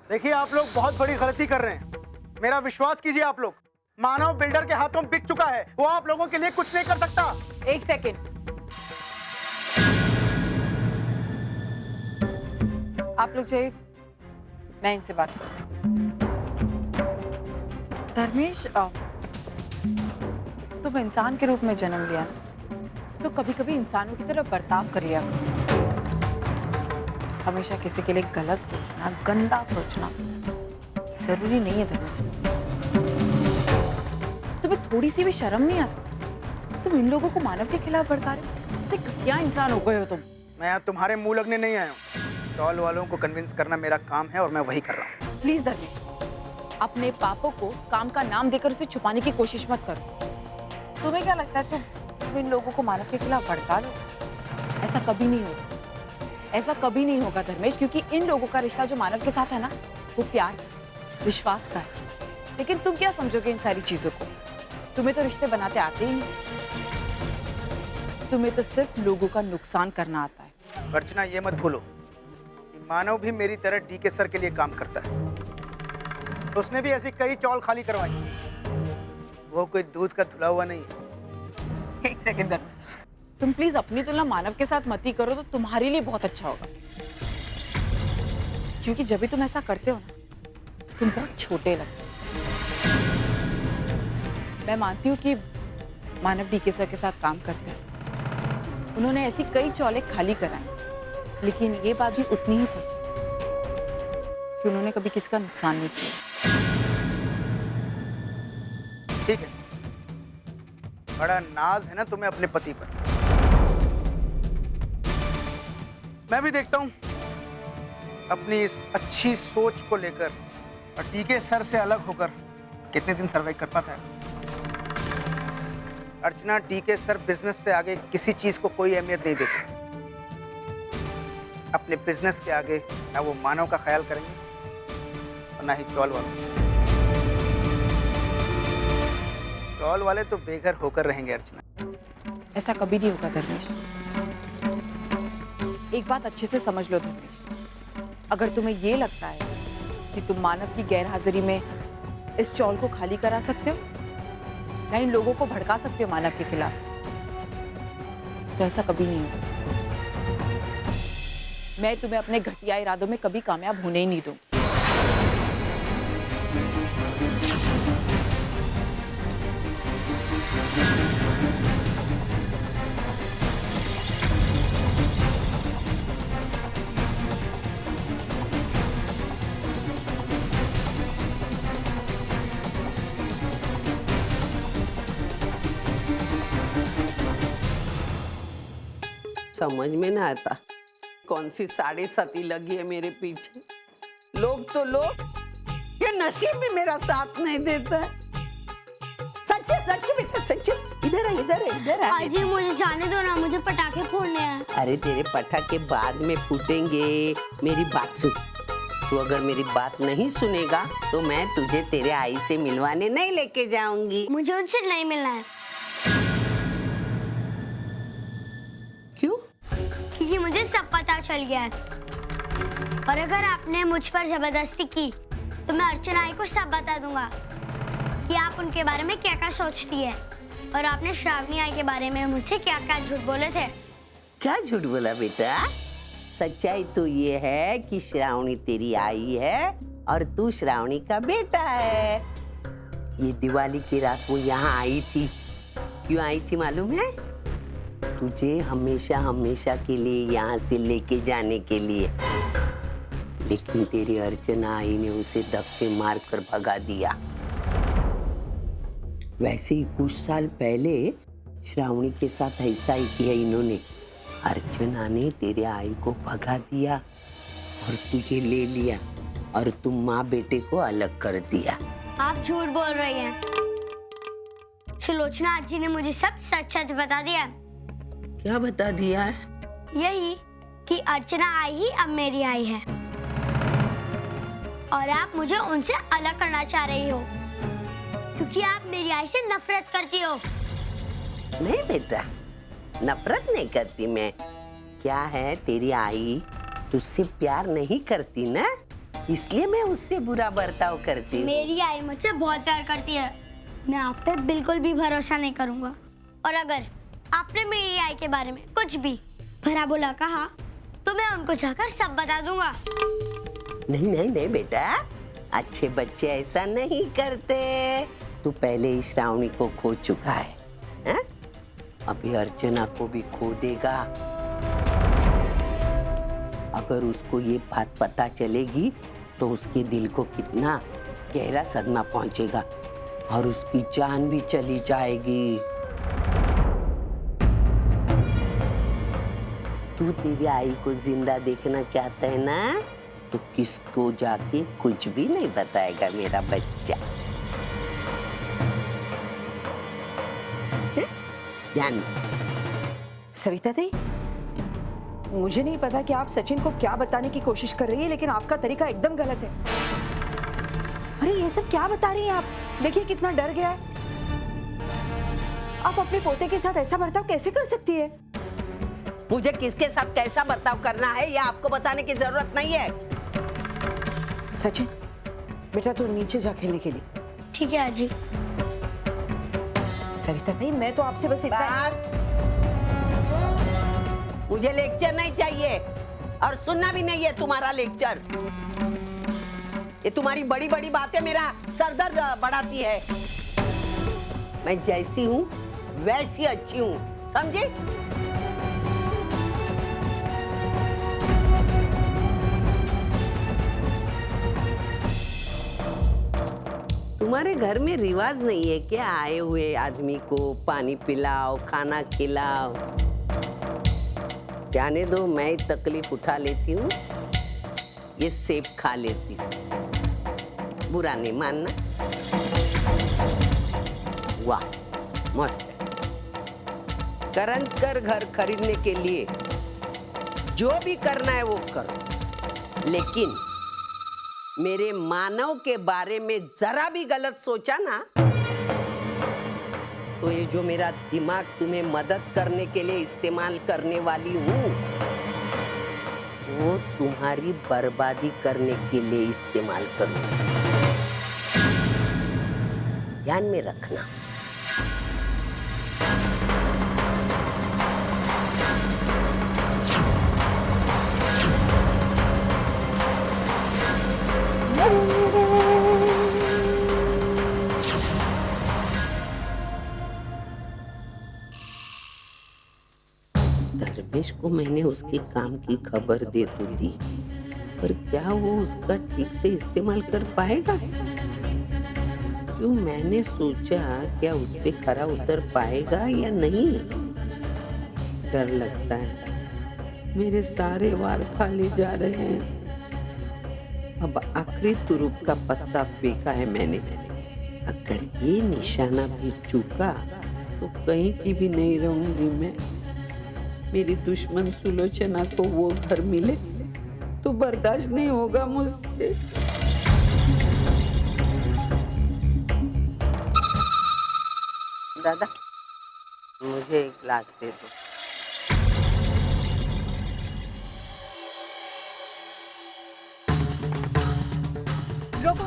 देखिए, आप लोग बहुत बड़ी गलती कर रहे हैं। मेरा विश्वास कीजिए, आप लोग। मानव बिल्डर के हाथों बिक चुका है। वो आप लोगों के लिए कुछ नहीं कर सकता। एक सेकेंड, आप लोग जाइए, मैं इनसे बात करती हूँ। धर्मेश, तुम इंसान के रूप में जन्म लिया ना, तो कभी कभी इंसानों की तरह बर्ताव कर लिया करो। हमेशा किसी के लिए गलत सोचना, गंदा सोचना जरूरी नहीं है। धर्मेश, तुम्हें थोड़ी सी भी शर्म नहीं आती? तुम इन लोगों को मानव के खिलाफ भड़का रहे हो। घटिया इंसान हो गए हो तुम। मैं यहाँ तुम्हारे मुंह लगने नहीं आया हूँ। स्टॉल वालों को कन्विंस करना मेरा काम है और मैं वही कर रहा हूँ। प्लीज धर्मेश, अपने पापों को काम का नाम देकर उसे छुपाने की कोशिश मत करो। तुम्हें क्या लगता है तुम इन लोगों को मानव के खिलाफ भड़का लो? ऐसा कभी नहीं होगा, ऐसा कभी नहीं होगा धर्मेश, क्योंकि इन लोगों का रिश्ता जो मानव के साथ है ना, वो प्यार, विश्वास का है। लेकिन तुम क्या समझोगे इन सारी चीजों को? तुम्हें तो रिश्ते बनाते आते ही नहीं। तुम्हें तो सिर्फ लोगों का नुकसान करना आता है। अर्चना, ये मत भूलो कि मानव भी मेरी तरह डीके सर के लिए काम करता है। तो उसने भी ऐसी कई चौल खाली करवाई। वो कोई दूध का धुला हुआ नहीं है। एक सेकंड धर्मेश, तुम प्लीज अपनी तुलना मानव के साथ मत ही करो, तो तुम्हारे लिए बहुत अच्छा होगा। क्योंकि जब भी तुम ऐसा करते हो ना, तुम बहुत छोटे लगते हो। मैं मानती हूँ कि मानव डीके सर के साथ काम करते हैं, उन्होंने ऐसी कई चौले खाली कराई, लेकिन ये बात भी उतनी ही सच है कि उन्होंने कभी किसी का नुकसान नहीं किया। ठीक है, बड़ा नाज है ना तुम्हें अपने पति पर। मैं भी देखता हूं अपनी इस अच्छी सोच को लेकर और डीके सर से अलग होकर कितने दिन सर्वाइव कर पाता है। अर्चना, डीके सर बिजनेस से आगे किसी चीज को कोई अहमियत नहीं देते। अपने बिजनेस के आगे ना वो मानव का ख्याल करेंगे और ना ही चौल वाले। चौल वाले तो बेघर होकर रहेंगे अर्चना। ऐसा कभी नहीं होगा धर्मेश। एक बात अच्छे से समझ लो धर्मेश, अगर तुम्हें ये लगता है कि तुम मानव की गैरहाजिरी में इस चौल को खाली करा सकते हो या इन लोगों को भड़का सकते हो मानव के खिलाफ, तो ऐसा कभी नहीं होगा। मैं तुम्हें अपने घटिया इरादों में कभी कामयाब होने ही नहीं दूंगी। समझ में ना आता कौन सी साढ़े सती लगी है मेरे पीछे। लोग तो लोग, ये नसीब भी मेरा साथ नहीं देता है। सच्चे सच्चे बेटा सच्चे, इधर है इधर है इधर है। आजी मुझे जाने दो ना, मुझे पटाखे फोड़ने हैं। अरे तेरे पटाखे बाद में फूटेंगे, मेरी बात सुन। तू अगर मेरी बात नहीं सुनेगा तो मैं तुझे तेरे आई से मिलवाने नहीं लेके जाऊंगी। मुझे उनसे नहीं मिलना है। क्यों? क्योंकि मुझे सब पता चल गया है, और अगर आपने मुझ पर जबरदस्ती की तो मैं अर्चना आई को सब बता दूंगा कि आप उनके बारे में क्या क्या सोचती है, और आपने श्रावणी आई के बारे में मुझसे क्या क्या झूठ बोले थे। क्या झूठ बोला बेटा? सच्चाई तो ये है कि श्रावणी तेरी आई है और तू श्रावणी का बेटा है। ये दिवाली की रात वो यहाँ आई थी। क्यों आई थी मालूम है? तुझे हमेशा हमेशा के लिए यहाँ से लेके जाने के लिए। लेकिन तेरी अर्चना आई ने उसे धक्के मार कर भगा दिया। वैसे ही कुछ साल पहले श्रावणी के साथ ऐसा ही किया इन्होंने। अर्चना ने तेरे आई को भगा दिया और तुझे ले लिया और तुम माँ बेटे को अलग कर दिया। आप झूठ बोल रही हैं। सुलोचना आजी ने मुझे सब सच सच बता दिया। क्या बता दिया है? यही कि अर्चना आई ही अब मेरी आई है, और आप मुझे उनसे अलग करना चाह रही हो क्योंकि आप मेरी आई से नफरत करती हो। नहीं बेटा, नफरत नहीं करती मैं। क्या है, तेरी आई तुझसे प्यार नहीं करती ना, इसलिए मैं उससे बुरा बर्ताव करती हूँ। मेरी आई मुझसे बहुत प्यार करती है, मैं आप पे बिल्कुल भी भरोसा नहीं करूंगा। और अगर आपने मेरी आई के बारे में कुछ भी भला बुरा कहा तो मैं उनको जाकर सब बता दूंगा। नहीं नहीं नहीं बेटा, अच्छे बच्चे ऐसा नहीं करते। तू पहले ही श्रावणी को खो चुका है, हैं? अभी अर्चना को भी खो देगा। अगर उसको ये बात पता चलेगी तो उसके दिल को कितना गहरा सदमा पहुंचेगा और उसकी जान भी चली जाएगी। तू तेरी आई को जिंदा देखना चाहता है ना, तो किसको जाके कुछ भी नहीं बताएगा मेरा बच्चा। ध्यान। सविता दी, मुझे नहीं पता कि आप सचिन को क्या बताने की कोशिश कर रही है, लेकिन आपका तरीका एकदम गलत है। अरे ये सब क्या बता रही हैं आप? देखिए कितना डर गया है। आप अपने पोते के साथ ऐसा बर्ताव कैसे कर सकती है? मुझे किसके साथ कैसा बर्ताव करना है यह आपको बताने की जरूरत नहीं है। सचिन, बेटा तू नीचे जा खेलने के लिए। ठीक है आजी। सविता दी, मैं तो आपसे बस इतना। बस, मुझे लेक्चर नहीं चाहिए और सुनना भी नहीं है तुम्हारा लेक्चर। ये तुम्हारी बड़ी बड़ी बातें मेरा सरदर्द बढ़ाती है। मैं जैसी हूँ वैसी अच्छी हूँ, समझे? तुम्हारे घर में रिवाज नहीं है क्या आए हुए आदमी को पानी पिलाओ, खाना खिलाओ? जाने दो, मैं तकलीफ उठा लेती हूँ, ये सेब खा लेती हूँ, बुरा नहीं मानना। वाह मस्त है। करंज कर घर खरीदने के लिए जो भी करना है वो करो, लेकिन मेरे मानव के बारे में जरा भी गलत सोचा ना, तो ये जो मेरा दिमाग तुम्हें मदद करने के लिए इस्तेमाल करने वाली हूँ, वो तुम्हारी बर्बादी करने के लिए इस्तेमाल करूँ। ध्यान में रखना। दरवेश को मैंने उसके काम की खबर दे तो दी, पर क्या वो उसका ठीक से इस्तेमाल कर पाएगा? क्यों मैंने सोचा क्या उस पे खरा उतर पाएगा या नहीं? डर लगता है, मेरे सारे वार खा ले जा रहे हैं। अब आखिरी तुरुप का पत्ता फेंका है मैंने। अगर ये निशाना भी चूका तो कहीं की भी नहीं रहूंगी मैं। मेरी दुश्मन सुलोचना को वो घर मिले तो बर्दाश्त नहीं होगा मुझसे। दादा, मुझे एक गिलास दे दो। रोको,